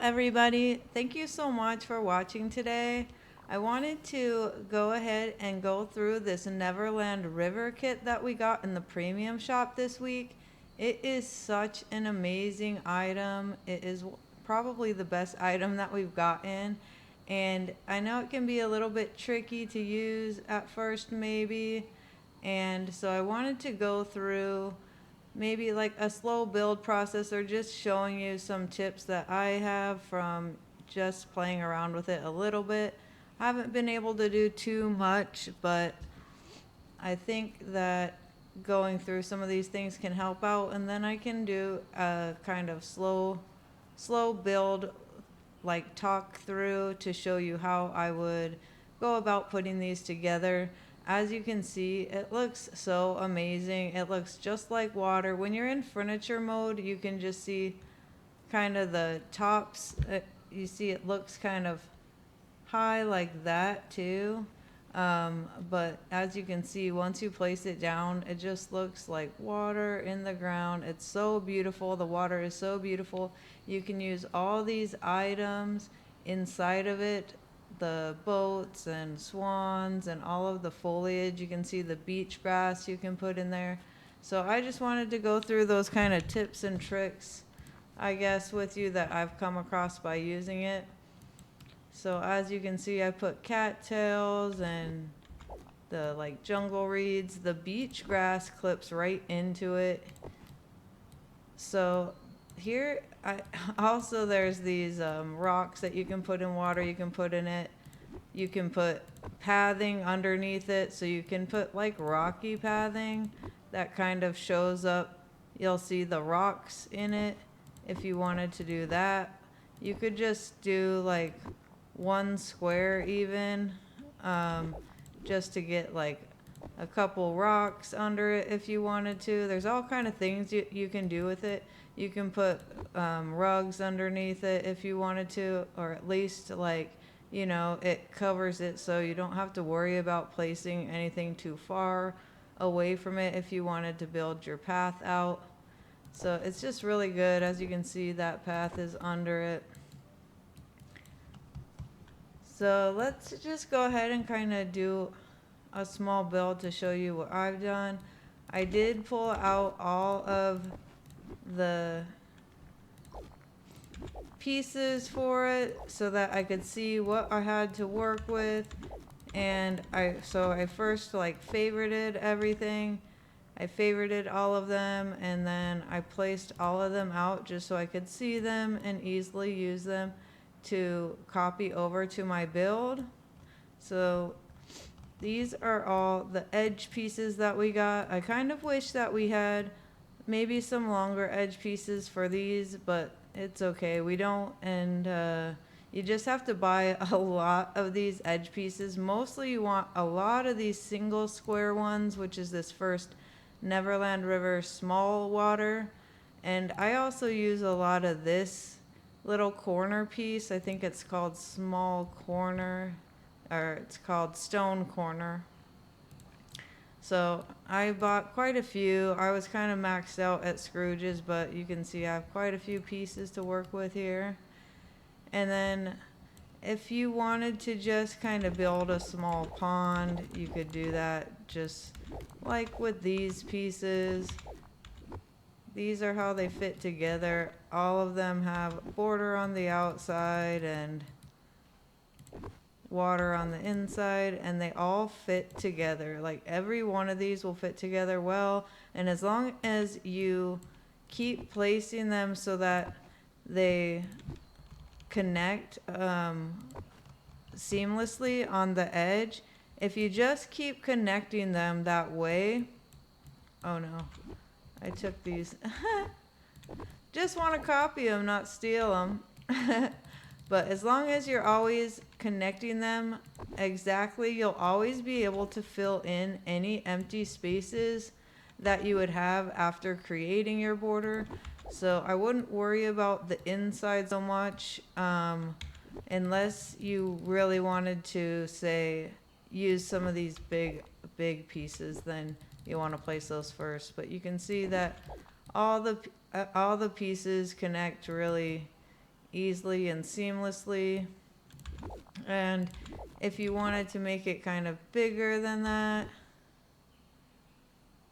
everybody. Thank you so much for watching today. I wanted to go ahead and go through this Neverland River Kit that we got in the premium shop this week. It is such an amazing item. It is probably the best item that we've gotten. And I know it can be a little bit tricky to use at first, maybe. And so I wanted to go through maybe like a slow build process or just showing you some tips that I have from just playing around with it a little bit. I haven't been able to do too much, but I think that going through some of these things can help out, and then I can do a kind of slow build, like talk through to show you how I would go about putting these together. As you can see, it looks so amazing. It looks just like water. When you're in furniture mode, you can just see kind of the tops. You see it looks kind of high like that too. But as you can see, once you place it down, it just looks like water in the ground. It's so beautiful. The water is so beautiful. You can use all these items inside of it, the boats and swans and all of the foliage. You can see the beach grass you can put in there. So I just wanted to go through those kind of tips and tricks, I guess, with you that I've come across by using it. So as you can see, I put cattails and the like jungle reeds. The beach grass clips right into it. So here, also there's these rocks that you can put in water. You can put in it. You can put pathing underneath it. So you can put like rocky pathing that kind of shows up. You'll see the rocks in it if you wanted to do that. You could just do like one square even, just to get like a couple rocks under it if you wanted to. There's all kind of things you can do with it. You can put rugs underneath it if you wanted to, or at least like, you know, it covers it so you don't have to worry about placing anything too far away from it if you wanted to build your path out. So it's just really good. As you can see, that path is under it. So let's just go ahead and kind of do a small build to show you what I've done. I did pull out all of the pieces for it so that I could see what I had to work with. And I first like favorited everything. I favorited all of them, and then I placed all of them out just so I could see them and easily use them to copy over to my build. So these are all the edge pieces that we got. I kind of wish that we had maybe some longer edge pieces for these, but it's okay. We don't, and you just have to buy a lot of these edge pieces. Mostly you want a lot of these single square ones, which is this first Neverland River small water. And I also use a lot of this little corner piece. I think it's called small corner, or it's called stone corner. So I bought quite a few. I was kind of maxed out at Scrooge's, but you can see I have quite a few pieces to work with here. And then if you wanted to just kind of build a small pond, you could do that just like with these pieces. These are how they fit together. All of them have border on the outside and water on the inside, and they all fit together. Like every one of these will fit together well, and as long as you keep placing them so that they connect seamlessly on the edge, if you just keep connecting them that way. Oh no, I took these. Just want to copy them, not steal them. But as long as you're always connecting them exactly, you'll always be able to fill in any empty spaces that you would have after creating your border. So I wouldn't worry about the inside so much, unless you really wanted to, say, use some of these big pieces, then you want to place those first. But you can see that all the pieces connect really easily and seamlessly. And if you wanted to make it kind of bigger than that,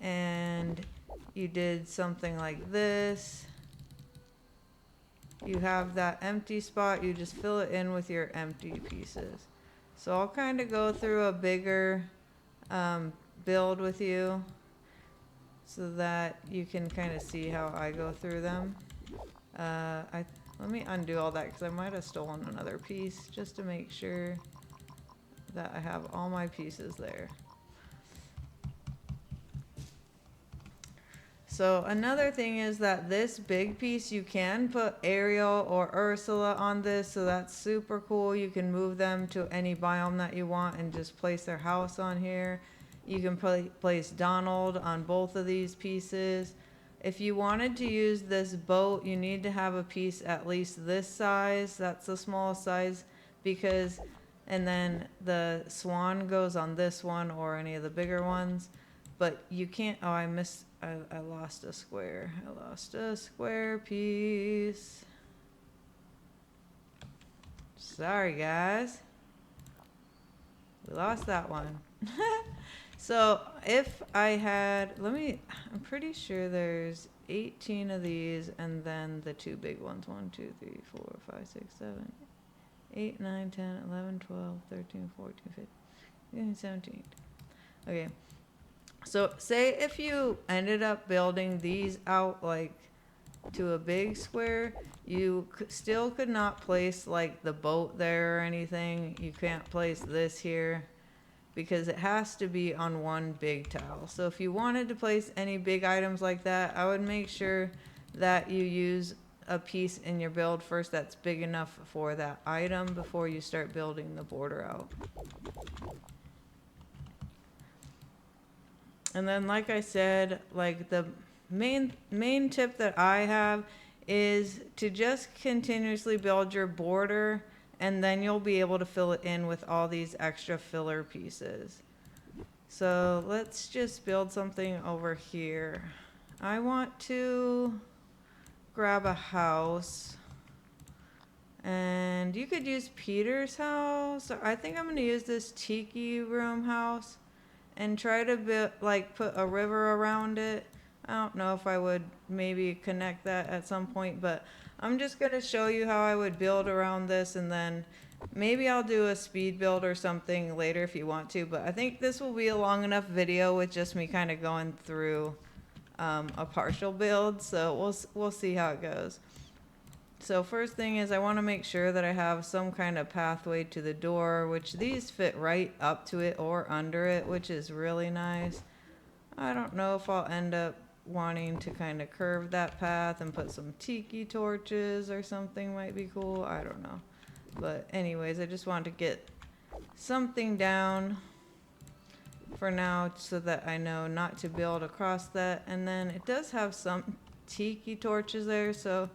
and you did something like this, you have that empty spot, you just fill it in with your empty pieces. So I'll kind of go through a bigger build with you so that you can kind of see how I go through them. Let me undo all that because I might have stolen another piece just to make sure that I have all my pieces there. So another thing is that this big piece, you can put Ariel or Ursula on this, so that's super cool. You can move them to any biome that you want and just place their house on here. You can place Donald on both of these pieces. If you wanted to use this boat, you need to have a piece at least this size. That's the smallest size, because, and then the swan goes on this one or any of the bigger ones. But you can't, oh, I lost a square. I lost a square piece. Sorry, guys. We lost that one. So if I had, I'm pretty sure there's 18 of these and then the two big ones. 1, 2, 3, 4, 5, 6, 7, 8, 9, 10, 11, 12, 13, 14, 15, 17. Okay. So say if you ended up building these out like to a big square, you still could not place like the boat there or anything. You can't place this here because it has to be on one big tile. So if you wanted to place any big items like that, I would make sure that you use a piece in your build first that's big enough for that item before you start building the border out. And then, like I said, like the main tip that I have is to just continuously build your border, and then you'll be able to fill it in with all these extra filler pieces. So let's just build something over here. I want to grab a house, and you could use Peter's house. I think I'm going to use this tiki room house and try to put a river around it. I don't know if I would maybe connect that at some point, but I'm just going to show you how I would build around this, and then maybe I'll do a speed build or something later if you want to, but I think this will be a long enough video with just me kind of going through a partial build, so we'll see how it goes. So first thing is I want to make sure that I have some kind of pathway to the door, which these fit right up to it or under it, which is really nice. I don't know if I'll end up wanting to kind of curve that path and put some tiki torches or something might be cool. I don't know. But anyways, I just wanted to get something down for now so that I know not to build across that. And then it does have some tiki torches there, so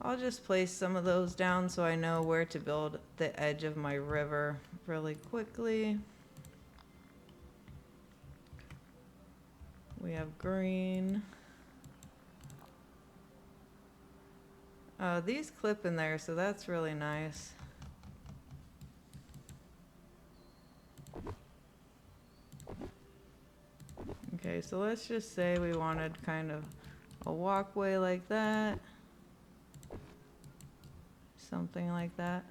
I'll just place some of those down so I know where to build the edge of my river really quickly. We have green. These clip in there, so that's really nice. Okay, so let's just say we wanted kind of a walkway like that. Something like that.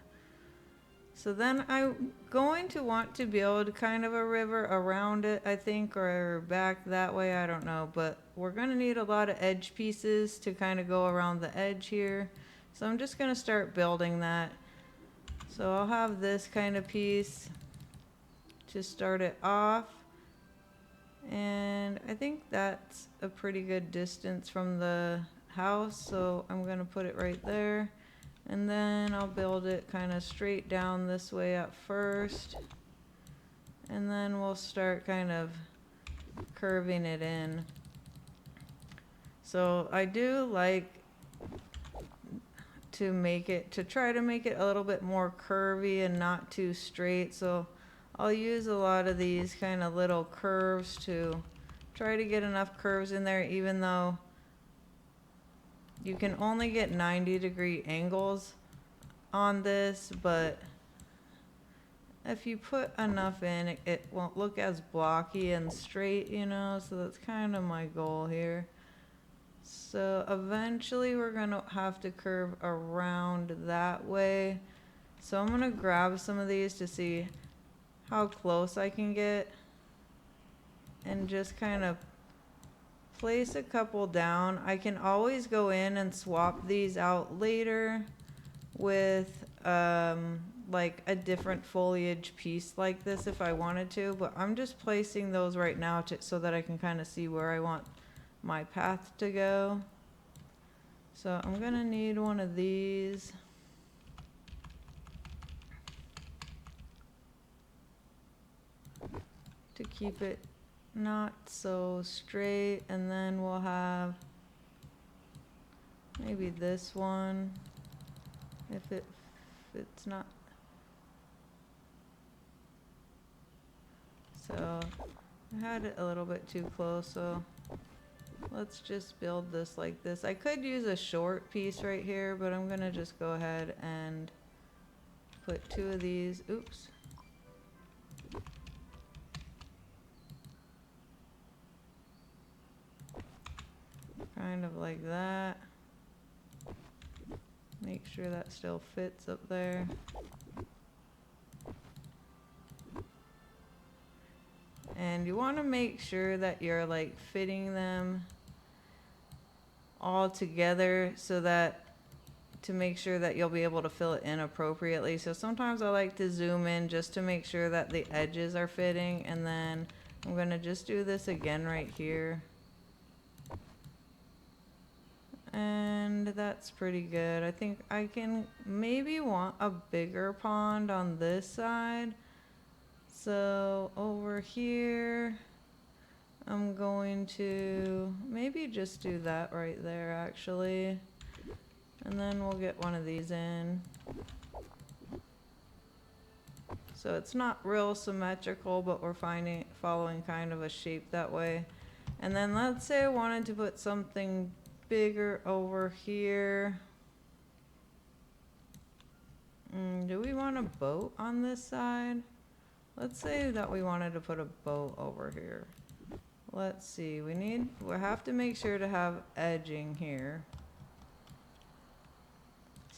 So then I'm going to want to build kind of a river around it, I think, or back that way, I don't know. But we're going to need a lot of edge pieces to kind of go around the edge here. So I'm just going to start building that. So I'll have this kind of piece to start it off. And I think that's a pretty good distance from the house, so I'm going to put it right there. And then I'll build it kind of straight down this way at first. And then we'll start kind of curving it in. So I do like to try to make it a little bit more curvy and not too straight. So I'll use a lot of these kind of little curves to try to get enough curves in there, even though you can only get 90-degree angles on this, but if you put enough in, it won't look as blocky and straight, you know, so that's kind of my goal here. So eventually we're gonna have to curve around that way. So I'm gonna grab some of these to see how close I can get and just kind of place a couple down. I can always go in and swap these out later with like a different foliage piece like this if I wanted to, but I'm just placing those right now so that I can kind of see where I want my path to go. So I'm gonna need one of these. To keep it not so straight, and then we'll have maybe this one if it's not. So I had it a little bit too close, so let's just build this like this. I could use a short piece right here, but I'm gonna just go ahead and put two of these. Oops. Kind of like that. Make sure that still fits up there. And you want to make sure that you're like fitting them all together so that to make sure that you'll be able to fill it in appropriately. So sometimes I like to zoom in just to make sure that the edges are fitting, and then I'm going to just do this again right here. And that's pretty good. I think I can maybe want a bigger pond on this side. So over here, I'm going to maybe just do that right there actually. And then we'll get one of these in. So it's not real symmetrical, but we're following kind of a shape that way. And then let's say I wanted to put something bigger over here. Do we want a boat on this side? Let's say that we wanted to put a boat over here. Let's see, we have to make sure to have edging here.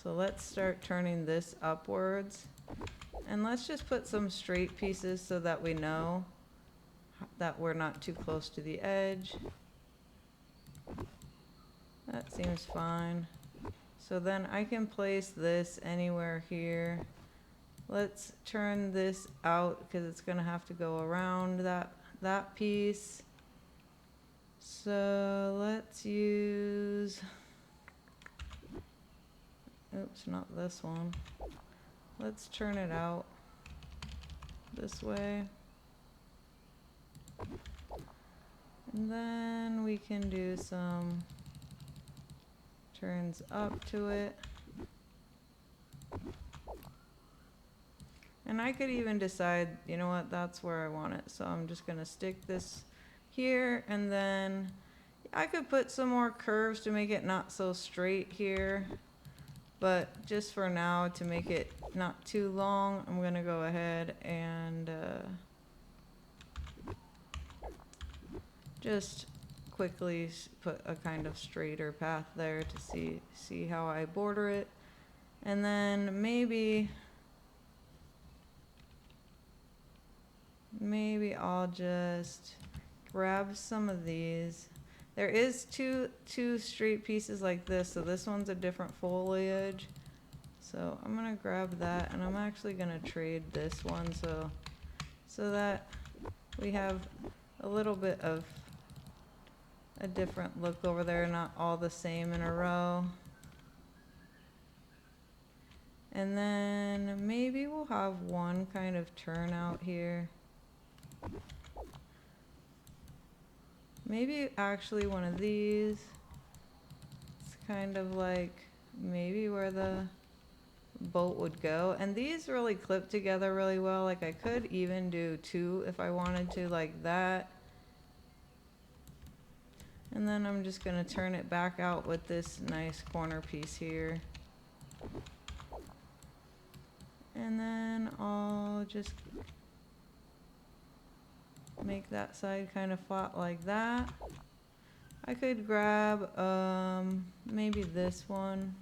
So let's start turning this upwards. And let's just put some straight pieces so that we know that we're not too close to the edge. That seems fine. So then I can place this anywhere here. Let's turn this out because it's gonna have to go around that piece. So let's use, oops, not this one. Let's turn it out this way. And then we can do some turns up to it. And I could even decide, you know what, that's where I want it. So I'm just gonna stick this here, and then I could put some more curves to make it not so straight here. But just for now, to make it not too long, I'm gonna go ahead and just quickly put a kind of straighter path there to see how I border it. And then maybe I'll just grab some of these. There is two straight pieces like this, so this one's a different foliage. So I'm gonna grab that, and I'm actually gonna trade this one so that we have a little bit of a different look over there, not all the same in a row. And then maybe we'll have one kind of turn out here. Maybe actually one of these. It's kind of like maybe where the boat would go. And these really clip together really well. Like I could even do two if I wanted to, like that. And then I'm just gonna turn it back out with this nice corner piece here. And then I'll just make that side kind of flat like that. I could grab maybe this one.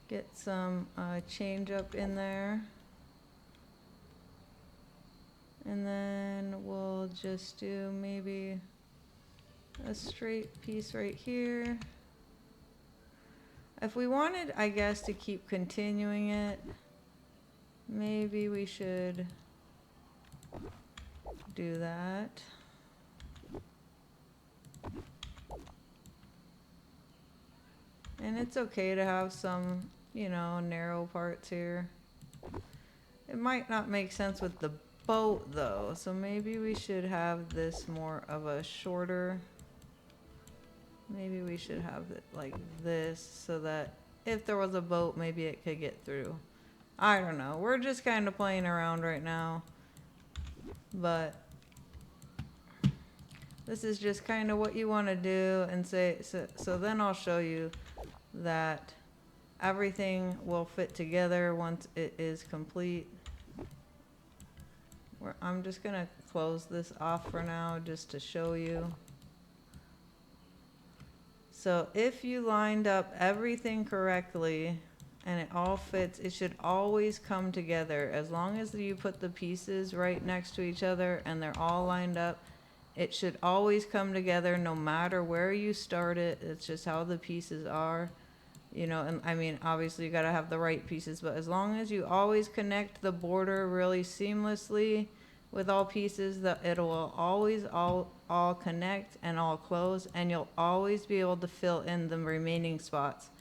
Get some change up in there. And then we'll just do maybe a straight piece right here. If we wanted, I guess, to keep continuing it, maybe we should do that. And it's okay to have some, you know, narrow parts here. It might not make sense with the boat though, so maybe we should have this more of a shorter. Maybe we should have it like this so that if there was a boat, maybe it could get through. I don't know. We're just kind of playing around right now. But this is just kind of what you want to do and say. So then I'll show you that everything will fit together once it is complete. I'm just going to close this off for now just to show you. So if you lined up everything correctly and it all fits, it should always come together. As long as you put the pieces right next to each other and they're all lined up, it should always come together no matter where you start it. It's just how the pieces are. You know, and I mean, obviously you got to have the right pieces, but as long as you always connect the border really seamlessly with all pieces, that it will always all connect and all close, and you'll always be able to fill in the remaining spots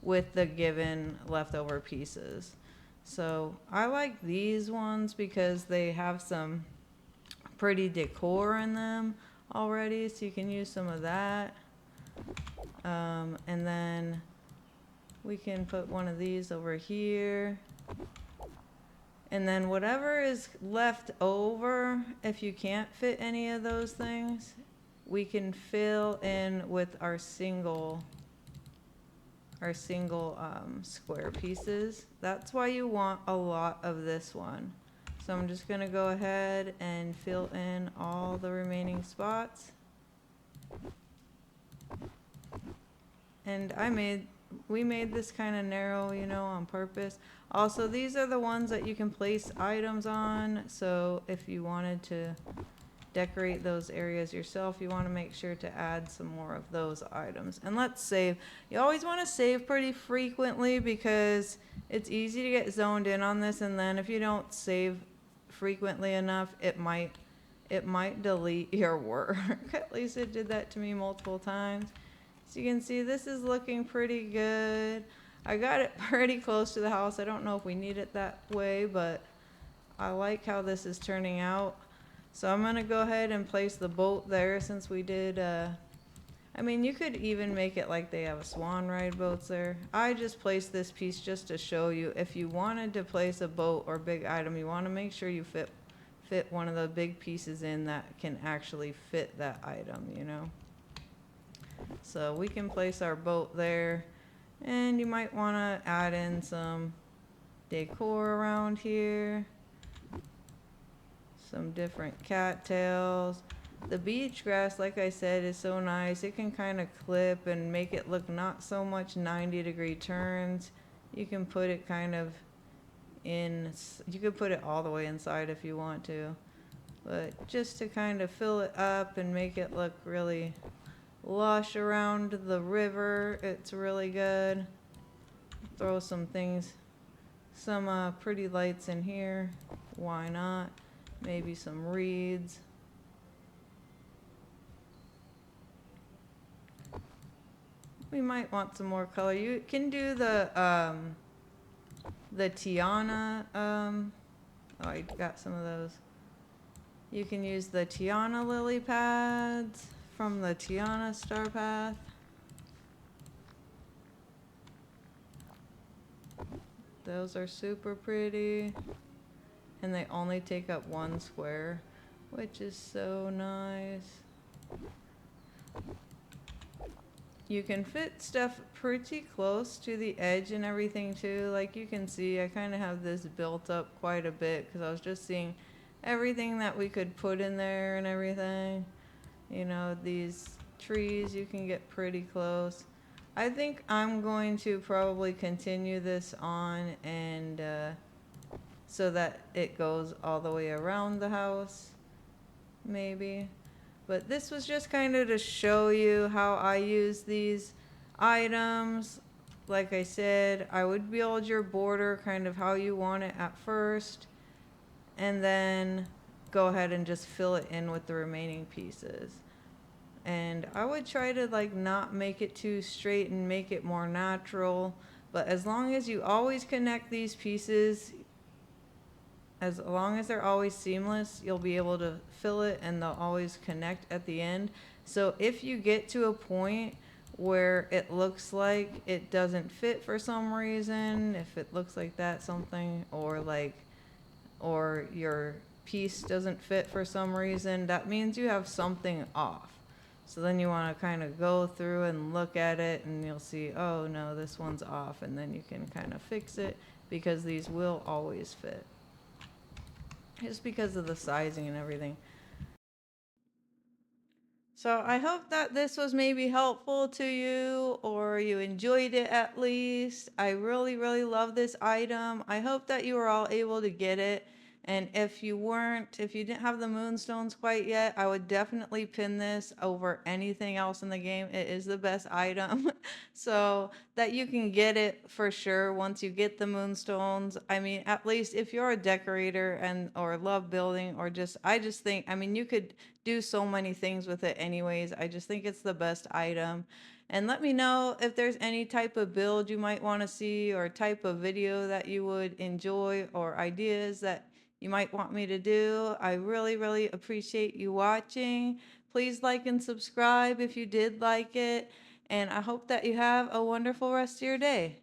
with the given leftover pieces. So I like these ones because they have some pretty decor in them already, so you can use some of that. And then we can put one of these over here. And then whatever is left over, if you can't fit any of those things, we can fill in with our single square pieces. That's why you want a lot of this one. So I'm just gonna go ahead and fill in all the remaining spots. And we made this kind of narrow, you know, on purpose. Also, these are the ones that you can place items on. So if you wanted to decorate those areas yourself, you want to make sure to add some more of those items. And let's save. You always want to save pretty frequently because it's easy to get zoned in on this. And then if you don't save frequently enough, it might delete your work. At least it did that to me multiple times. So you can see this is looking pretty good. I got it pretty close to the house. I don't know if we need it that way, but I like how this is turning out. So I'm going to go ahead and place the boat there since we did, I mean, you could even make it like they have a swan ride boats there. I just placed this piece just to show you. If you wanted to place a boat or big item, you want to make sure you fit one of the big pieces in that can actually fit that item, you know. So we can place our boat there, and you might want to add in some decor around here, some different cattails. The beach grass, like I said, is so nice. It can kind of clip and make it look not so much 90-degree turns. You can put it kind of in, you could put it all the way inside if you want to, but just to kind of fill it up and make it look really lush around the river, it's really good. Throw some things, some pretty lights in here, why not? Maybe some reeds. We might want some more color. You can do the Tiana, oh, I got some of those. You can use the Tiana lily pads from the Tiana Star Path. Those are super pretty. and they only take up 1 square, which is so nice. You can fit stuff pretty close to the edge and everything too. Like you can see, I kind of have this built up quite a bit because I was just seeing everything that we could put in there and everything. You know, these trees, you can get pretty close. I think I'm going to probably continue this on and so that it goes all the way around the house, maybe. But this was just kind of to show you how I use these items. Like I said, I would build your border kind of how you want it at first, and then go ahead and just fill it in with the remaining pieces. And I would try to like not make it too straight and make it more natural, but as long as you always connect these pieces, as long as they're always seamless, you'll be able to fill it and they'll always connect at the end. So if you get to a point where it looks like it doesn't fit for some reason, if it looks like that something, or your piece doesn't fit for some reason, that means you have something off. So then you want to kind of go through and look at it and you'll see, oh no, this one's off, and then you can kind of fix it because these will always fit. Just because of the sizing and everything. So I hope that this was maybe helpful to you or you enjoyed it at least. I really, really love this item. I hope that you were all able to get it. And if you weren't, if you didn't have the moonstones quite yet, I would definitely pin this over anything else in the game. It is the best item. So that you can get it for sure once you get the moonstones. I mean, at least if you're a decorator and or love building or just, I just think, I mean, you could do so many things with it anyways. I just think it's the best item. And let me know if there's any type of build you might want to see or type of video that you would enjoy or ideas that you might want me to do. I really, really appreciate you watching. Please like and subscribe if you did like it. And I hope that you have a wonderful rest of your day.